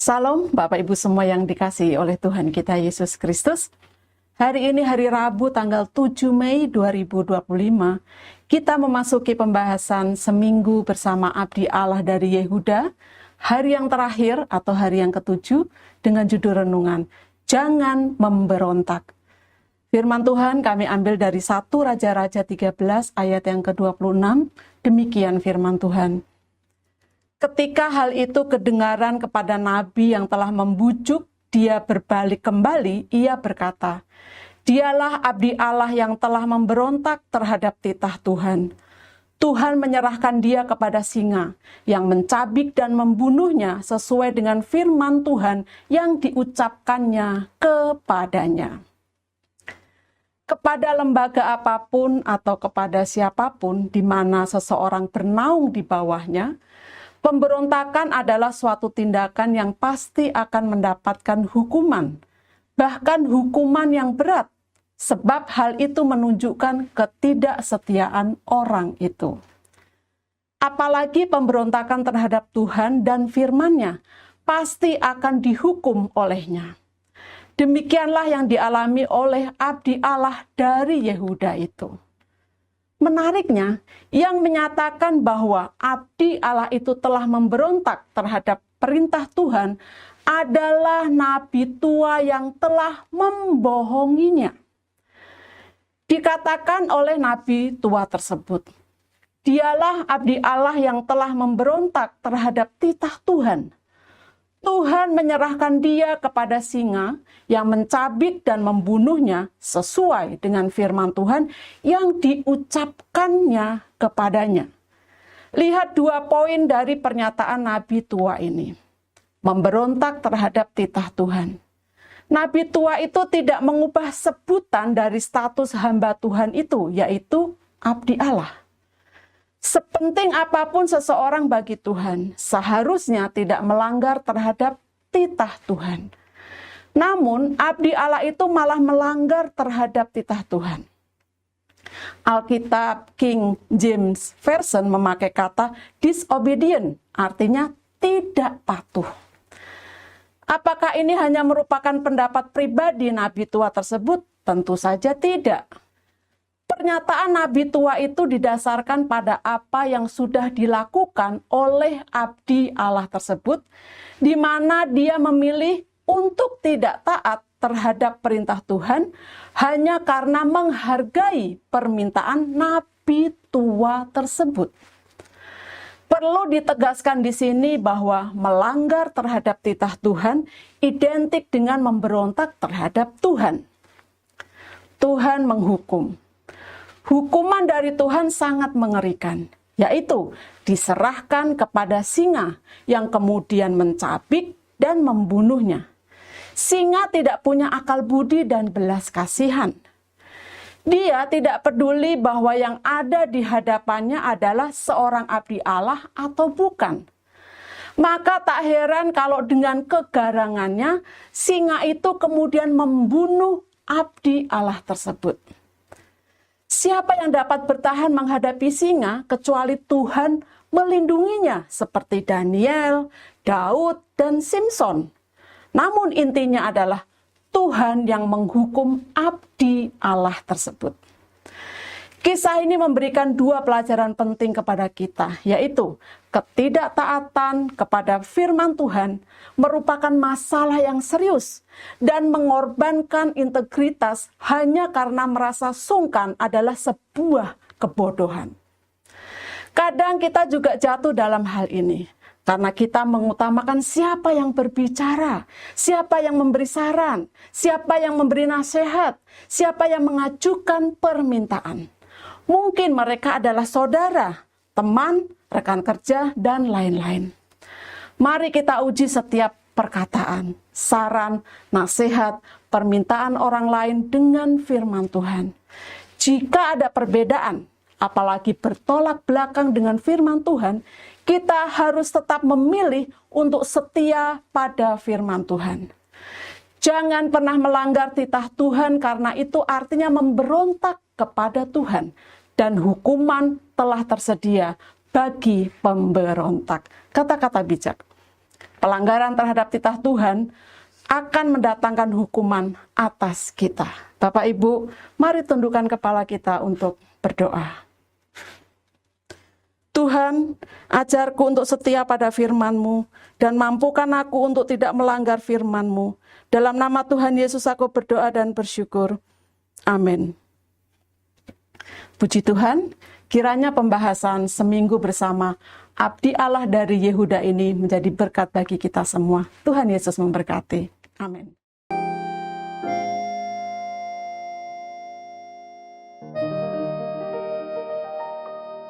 Salam Bapak Ibu semua yang dikasihi oleh Tuhan kita Yesus Kristus. Hari ini hari Rabu tanggal 7 Mei 2025, kita memasuki pembahasan seminggu bersama Abdi Allah dari Yehuda, hari yang terakhir atau hari yang ketujuh dengan judul renungan, Jangan Memberontak. Firman Tuhan kami ambil dari 1 Raja-Raja 13 ayat yang ke-26, demikian firman Tuhan. Ketika hal itu kedengaran kepada nabi yang telah membujuk dia berbalik kembali, ia berkata, "Dialah abdi Allah yang telah memberontak terhadap titah Tuhan. Tuhan menyerahkan dia kepada singa yang mencabik dan membunuhnya sesuai dengan firman Tuhan yang diucapkannya kepadanya." Kepada lembaga apapun atau kepada siapapun di mana seseorang bernaung di bawahnya, pemberontakan adalah suatu tindakan yang pasti akan mendapatkan hukuman, bahkan hukuman yang berat, sebab hal itu menunjukkan ketidaksetiaan orang itu. Apalagi pemberontakan terhadap Tuhan dan firman-Nya pasti akan dihukum olehnya. Demikianlah yang dialami oleh abdi Allah dari Yehuda itu. Menariknya, yang menyatakan bahwa abdi Allah itu telah memberontak terhadap perintah Tuhan adalah nabi tua yang telah membohonginya. Dikatakan oleh nabi tua tersebut, "Dialah abdi Allah yang telah memberontak terhadap titah Tuhan. Tuhan menyerahkan dia kepada singa yang mencabik dan membunuhnya sesuai dengan firman Tuhan yang diucapkannya kepadanya." Lihat 2 poin dari pernyataan nabi tua ini. Memberontak terhadap titah Tuhan. Nabi tua itu tidak mengubah sebutan dari status hamba Tuhan itu, yaitu abdi Allah. Sepenting apapun seseorang bagi Tuhan, seharusnya tidak melanggar terhadap titah Tuhan. Namun, abdi Allah itu malah melanggar terhadap titah Tuhan. Alkitab King James Version memakai kata disobedient, artinya tidak patuh. Apakah ini hanya merupakan pendapat pribadi nabi tua tersebut? Tentu saja tidak. Pernyataan nabi tua itu didasarkan pada apa yang sudah dilakukan oleh abdi Allah tersebut, di mana dia memilih untuk tidak taat terhadap perintah Tuhan hanya karena menghargai permintaan nabi tua tersebut. Perlu ditegaskan di sini bahwa melanggar terhadap titah Tuhan identik dengan memberontak terhadap Tuhan. Tuhan menghukum. Hukuman dari Tuhan sangat mengerikan, yaitu diserahkan kepada singa yang kemudian mencabik dan membunuhnya. Singa tidak punya akal budi dan belas kasihan. Dia tidak peduli bahwa yang ada di hadapannya adalah seorang abdi Allah atau bukan. Maka tak heran kalau dengan kegarangannya, singa itu kemudian membunuh abdi Allah tersebut. Siapa yang dapat bertahan menghadapi singa kecuali Tuhan melindunginya seperti Daniel, Daud, dan Simson. Namun intinya adalah Tuhan yang menghukum abdi Allah tersebut. Kisah ini memberikan 2 pelajaran penting kepada kita, yaitu ketidaktaatan kepada firman Tuhan merupakan masalah yang serius dan mengorbankan integritas hanya karena merasa sungkan adalah sebuah kebodohan. Kadang kita juga jatuh dalam hal ini karena kita mengutamakan siapa yang berbicara, siapa yang memberi saran, siapa yang memberi nasihat, siapa yang mengajukan permintaan. Mungkin mereka adalah saudara, teman, rekan kerja, dan lain-lain. Mari kita uji setiap perkataan, saran, nasihat, permintaan orang lain dengan firman Tuhan. Jika ada perbedaan, apalagi bertolak belakang dengan firman Tuhan, kita harus tetap memilih untuk setia pada firman Tuhan. Jangan pernah melanggar titah Tuhan karena itu artinya memberontak kepada Tuhan. Dan hukuman telah tersedia bagi pemberontak. Kata-kata bijak. Pelanggaran terhadap titah Tuhan akan mendatangkan hukuman atas kita. Bapak Ibu, mari tundukkan kepala kita untuk berdoa. Tuhan, ajarku untuk setia pada firman-Mu, dan mampukan aku untuk tidak melanggar firman-Mu. Dalam nama Tuhan Yesus aku berdoa dan bersyukur. Amin. Puji Tuhan, kiranya pembahasan seminggu bersama Abdi Allah dari Yehuda ini menjadi berkat bagi kita semua. Tuhan Yesus memberkati. Amin.